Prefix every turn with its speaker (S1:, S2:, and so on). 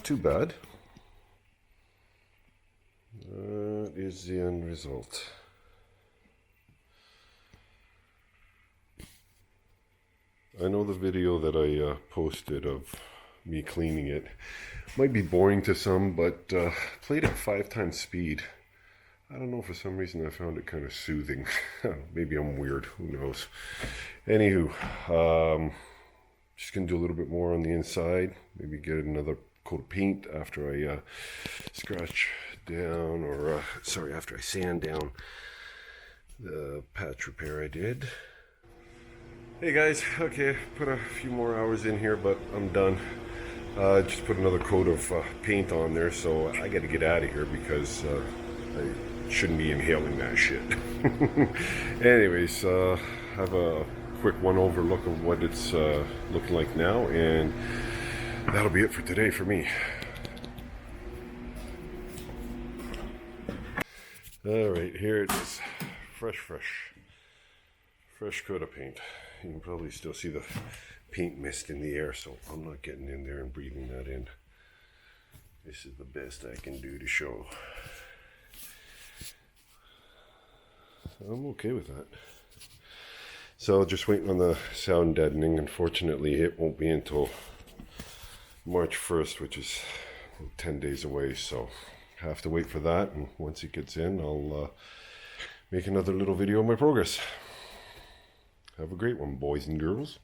S1: not too bad. That is the end result. I know the video that I posted of me cleaning it might be boring to some, but played at 5 times speed. I don't know, for some reason I found it kind of soothing. Maybe I'm weird, who knows. Anywho, just gonna do a little bit more on the inside, maybe get another coat of paint after I scratch down, or sorry, after I sand down the patch repair I did. Hey guys, okay, put a few more hours in here, but I'm done. Just put another coat of paint on there, so I gotta get out of here because I shouldn't be inhaling that shit. Anyways, have a quick one-over look of what it's looking like now, and that'll be it for today for me. Alright, here it is. Fresh coat of paint. You can probably still see the paint mist in the air, so I'm not getting in there and breathing that in. This is the best I can do to show. I'm okay with that. So just waiting on the sound deadening. Unfortunately, it won't be until March 1st, which is 10 days away, so I have to wait for that, and once it gets in, I'll make another little video of my progress. Have a great one, boys and girls.